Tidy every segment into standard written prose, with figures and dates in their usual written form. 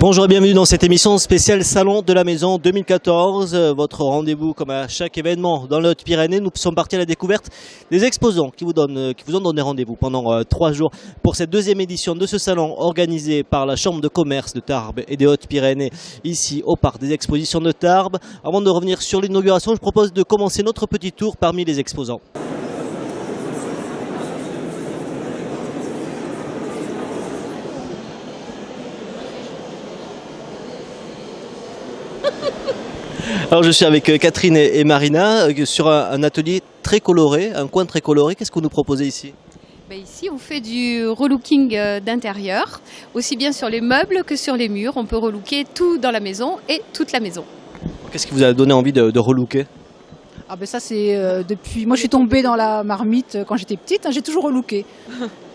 Bonjour et bienvenue dans cette émission spéciale Salon de la Maison 2014. Votre rendez-vous comme à chaque événement dans les Hautes-Pyrénées. Nous sommes partis à la découverte des exposants qui vous ont donné rendez-vous pendant 3 jours pour cette deuxième édition de ce salon organisé par la Chambre de commerce de Tarbes et des Hautes-Pyrénées ici au Parc des Expositions de Tarbes. Avant de revenir sur l'inauguration, je propose de commencer notre petit tour parmi les exposants. Alors je suis avec Catherine et Marina sur un atelier très coloré, un coin très coloré. Qu'est-ce que vous nous proposez ici ? Ici, on fait du relooking d'intérieur, aussi bien sur les meubles que sur les murs. On peut relooker tout dans la maison et toute la maison. Qu'est-ce qui vous a donné envie de relooker ? Ça c'est depuis... Moi je suis tombée dans la marmite quand j'étais petite, j'ai toujours relooké.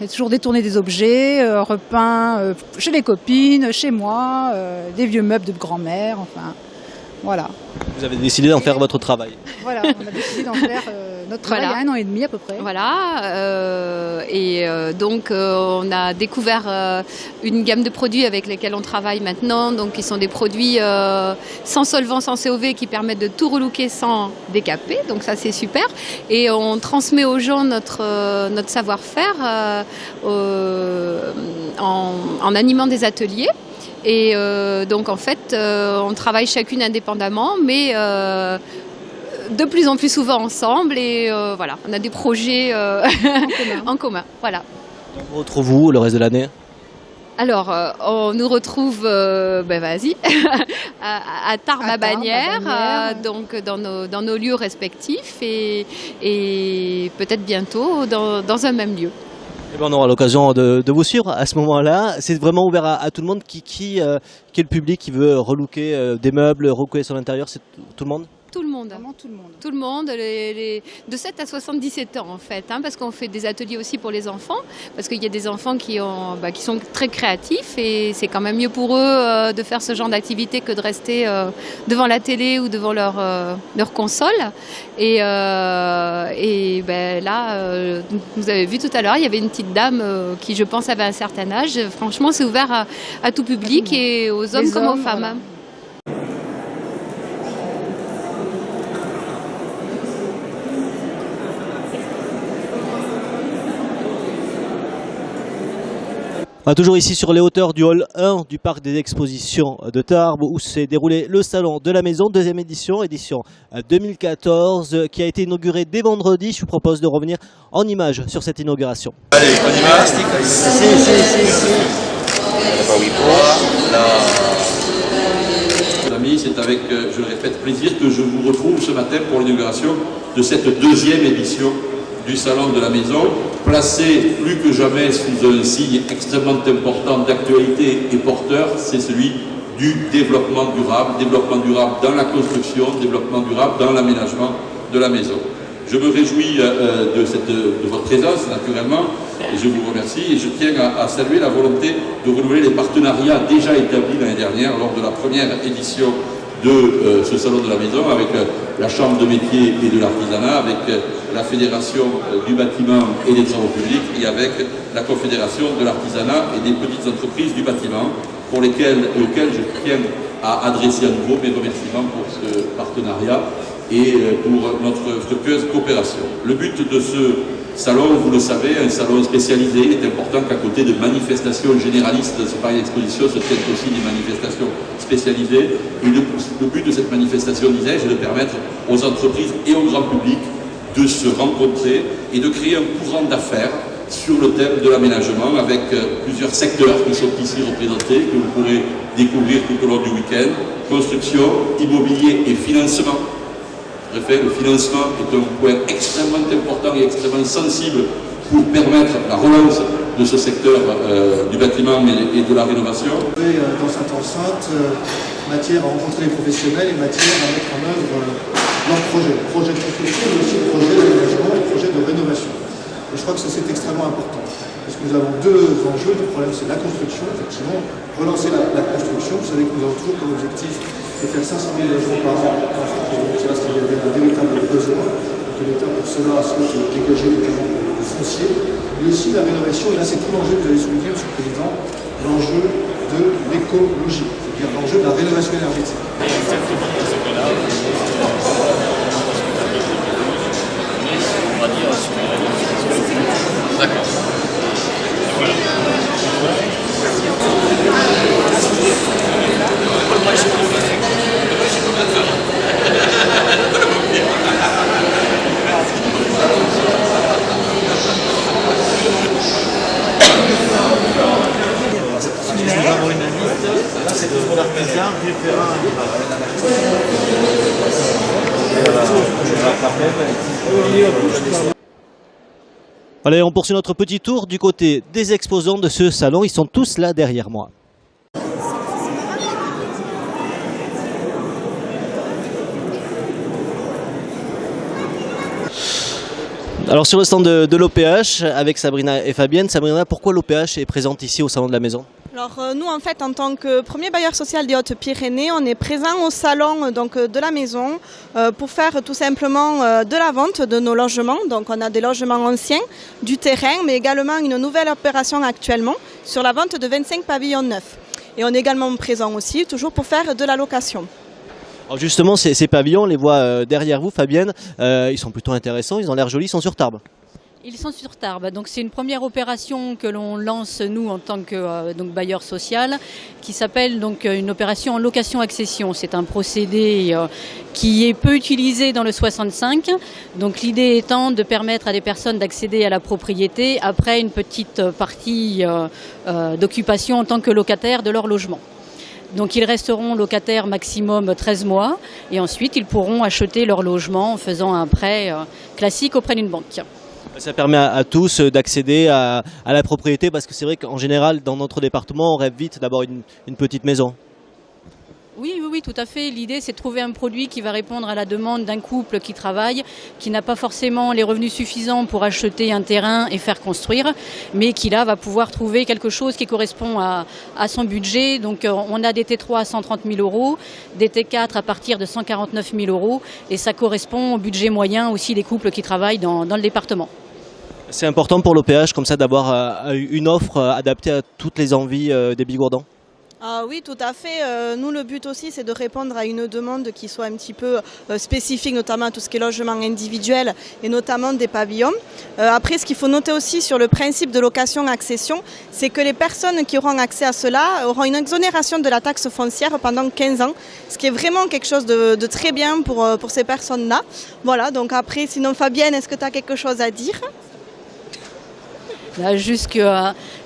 J'ai toujours détourné des objets, repeint chez les copines, chez moi, des vieux meubles de grand-mère, enfin voilà. Vous avez décidé d'en faire votre travail. Voilà, on a décidé d'en faire notre travail il y a 1 an et demi à peu près. Voilà, donc on a découvert une gamme de produits avec lesquels on travaille maintenant, donc qui sont des produits sans solvant, sans COV, qui permettent de tout relooker sans décaper, donc ça c'est super. Et on transmet aux gens notre savoir-faire en animant des ateliers. Et donc en fait, on travaille chacune indépendamment, mais de plus en plus souvent ensemble. Et voilà, on a des projets en commun. Voilà. On retrouve vous le reste de l'année ? Alors, on nous retrouve, à Tarbes-à-Bagnères, donc dans nos lieux respectifs et peut-être bientôt dans un même lieu. On aura l'occasion de vous suivre à ce moment-là. C'est vraiment ouvert à tout le monde. Qui est le public qui veut relooker des meubles, relooker son intérieur ? C'est tout le monde ? Tout le monde. Vraiment tout le monde. Tout le monde, de 7 à 77 ans en fait, parce qu'on fait des ateliers aussi pour les enfants, parce qu'il y a des enfants qui sont très créatifs et c'est quand même mieux pour eux de faire ce genre d'activité que de rester devant la télé ou devant leur console. Et là, vous avez vu tout à l'heure, il y avait une petite dame qui je pense avait un certain âge. Franchement, c'est ouvert à tout public et aux hommes comme aux femmes. Voilà. Toujours ici sur les hauteurs du hall 1 du parc des expositions de Tarbes où s'est déroulé le salon de la maison, deuxième édition 2014 qui a été inaugurée dès vendredi. Je vous propose de revenir en images sur cette inauguration. Allez, on y va. Amis, c'est avec, je le répète, plaisir que je vous retrouve ce matin pour l'inauguration de cette deuxième édition du Salon de la Maison, placé plus que jamais sous un signe extrêmement important d'actualité et porteur, c'est celui du développement durable dans la construction, développement durable dans l'aménagement de la maison. Je me réjouis de votre présence, naturellement, et je vous remercie. Et je tiens à saluer la volonté de renouveler les partenariats déjà établis l'année dernière lors de la première édition de ce Salon de la Maison avec la Chambre de métier et de l'artisanat, avec la Fédération du bâtiment et des travaux publics et avec la Confédération de l'artisanat et des petites entreprises du bâtiment auxquelles je tiens à adresser à nouveau mes remerciements pour ce partenariat et pour notre fructueuse coopération. Le but de ce salon, vous le savez, un salon spécialisé, il est important qu'à côté de manifestations généralistes, ce parc d'exposition se tiennent aussi des manifestations spécialisées. Et le but de cette manifestation, disais-je, est de permettre aux entreprises et au grand public de se rencontrer et de créer un courant d'affaires sur le thème de l'aménagement avec plusieurs secteurs qui sont ici représentés, que vous pourrez découvrir tout au long du week-end: construction, immobilier et financement. En effet, le financement est un point extrêmement important et extrêmement sensible pour permettre la relance de ce secteur du bâtiment et de la rénovation. Dans cette enceinte, matière à rencontrer les professionnels et matière à mettre en œuvre leur projet de construction, mais aussi le projet d'aménagement et le projet de rénovation. Et je crois que ça, c'est extrêmement important. Parce que nous avons deux enjeux. Le problème, c'est la construction, effectivement. Relancer la construction. Vous savez que nous avons toujours comme objectif de faire 500 000 logements par an. Donc, c'est parce qu'il y avait un véritable besoin. Que l'État, pour cela, souhaite dégager notamment le foncier. Mais aussi la rénovation. Et là, c'est tout l'enjeu que vous avez souligné, M. le Président, l'enjeu de l'écologie, c'est-à-dire l'enjeu de la rénovation énergétique. Allez, on poursuit notre petit tour du côté des exposants de ce salon. Ils sont tous là derrière moi. Alors sur le stand de l'OPH avec Sabrina et Fabienne. Sabrina, pourquoi l'OPH est présente ici au Salon de la Maison ? Alors nous en fait en tant que premier bailleur social des Hautes-Pyrénées, on est présent au salon donc, de la maison pour faire tout simplement de la vente de nos logements. Donc on a des logements anciens, du terrain, mais également une nouvelle opération actuellement sur la vente de 25 pavillons neufs. Et on est également présent aussi toujours pour faire de la location. Alors justement, ces pavillons, on les voit derrière vous, Fabienne, ils sont plutôt intéressants, ils ont l'air jolis, ils sont sur Tarbes. Ils sont sur Tarbes, donc c'est une première opération que l'on lance nous en tant que donc bailleur social, qui s'appelle donc une opération en location-accession. C'est un procédé qui est peu utilisé dans le 65. Donc l'idée étant de permettre à des personnes d'accéder à la propriété après une petite partie d'occupation en tant que locataire de leur logement. Donc ils resteront locataires maximum 13 mois et ensuite ils pourront acheter leur logement en faisant un prêt classique auprès d'une banque. Ça permet à tous d'accéder à la propriété parce que c'est vrai qu'en général dans notre département on rêve vite d'avoir une petite maison. Oui, tout à fait. L'idée, c'est de trouver un produit qui va répondre à la demande d'un couple qui travaille, qui n'a pas forcément les revenus suffisants pour acheter un terrain et faire construire, mais qui là va pouvoir trouver quelque chose qui correspond à son budget. Donc on a des T3 à 130 000 euros, des T4 à partir de 149 000 euros, et ça correspond au budget moyen aussi des couples qui travaillent dans le département. C'est important pour l'OPH comme ça d'avoir une offre adaptée à toutes les envies des Bigourdans. Ah oui, tout à fait. Nous, le but aussi, c'est de répondre à une demande qui soit un petit peu spécifique, notamment à tout ce qui est logement individuel et notamment des pavillons. Après, ce qu'il faut noter aussi sur le principe de location-accession, c'est que les personnes qui auront accès à cela auront une exonération de la taxe foncière pendant 15 ans, ce qui est vraiment quelque chose de très bien pour ces personnes-là. Voilà, donc après, sinon Fabienne, est-ce que tu as quelque chose à dire ? Là, juste que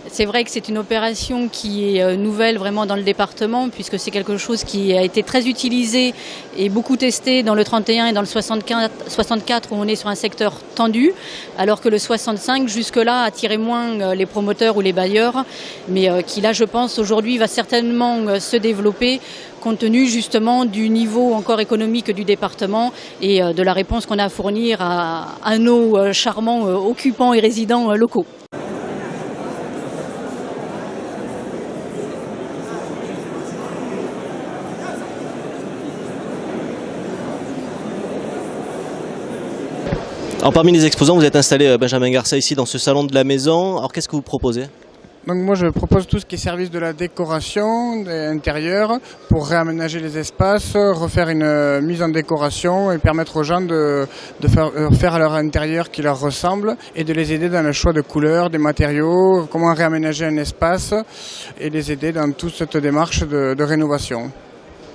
c'est vrai que c'est une opération qui est nouvelle vraiment dans le département puisque c'est quelque chose qui a été très utilisé et beaucoup testé dans le 31 et dans le 64 où on est sur un secteur tendu, alors que le 65 jusque-là attirait moins les promoteurs ou les bailleurs, mais qui là je pense aujourd'hui va certainement se développer compte tenu justement du niveau encore économique du département et de la réponse qu'on a à fournir à nos charmants occupants et résidents locaux. Alors parmi les exposants, vous êtes installé Benjamin Garça ici dans ce salon de la maison. Alors qu'est-ce que vous proposez ? Donc moi je propose tout ce qui est service de la décoration intérieure pour réaménager les espaces, refaire une mise en décoration et permettre aux gens de faire à leur intérieur qui leur ressemble et de les aider dans le choix de couleurs, des matériaux, comment réaménager un espace et les aider dans toute cette démarche de rénovation.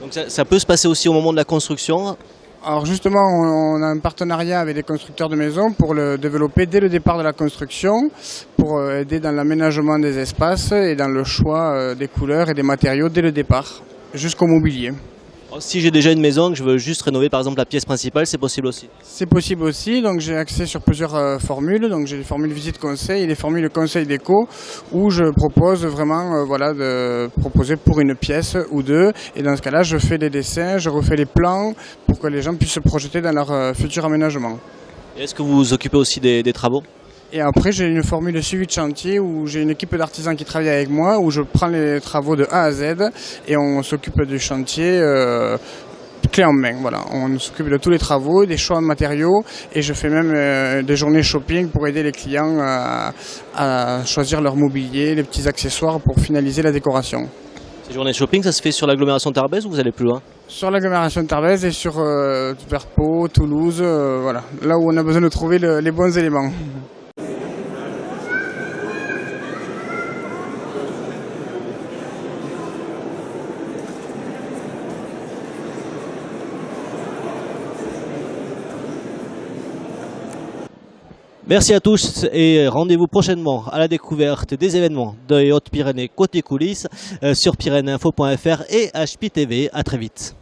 Donc ça peut se passer aussi au moment de la construction ? Alors justement, on a un partenariat avec des constructeurs de maisons pour le développer dès le départ de la construction, pour aider dans l'aménagement des espaces et dans le choix des couleurs et des matériaux dès le départ, jusqu'au mobilier. Alors, si j'ai déjà une maison, que je veux juste rénover par exemple la pièce principale, c'est possible aussi ? C'est possible aussi, donc j'ai accès sur plusieurs formules, donc j'ai les formules visite-conseil et les formules conseil déco, où je propose vraiment de proposer pour une pièce ou deux, et dans ce cas-là je fais les dessins, je refais les plans pour que les gens puissent se projeter dans leur futur aménagement. Et est-ce que vous vous occupez aussi des travaux ? Et après, j'ai une formule de suivi de chantier où j'ai une équipe d'artisans qui travaille avec moi, où je prends les travaux de A à Z et on s'occupe du chantier clé en main. Voilà. On s'occupe de tous les travaux, des choix de matériaux et je fais même des journées shopping pour aider les clients à choisir leur mobilier, les petits accessoires pour finaliser la décoration. Ces journées de shopping, ça se fait sur l'agglomération de Tarbes ou vous allez plus loin? Sur l'agglomération de Tarbes et sur vers Pau, Toulouse, voilà, là où on a besoin de trouver les bons éléments. Merci à tous et rendez-vous prochainement à la découverte des événements des Hautes-Pyrénées côté coulisses sur pyrénéinfo.fr et HPTV. À très vite.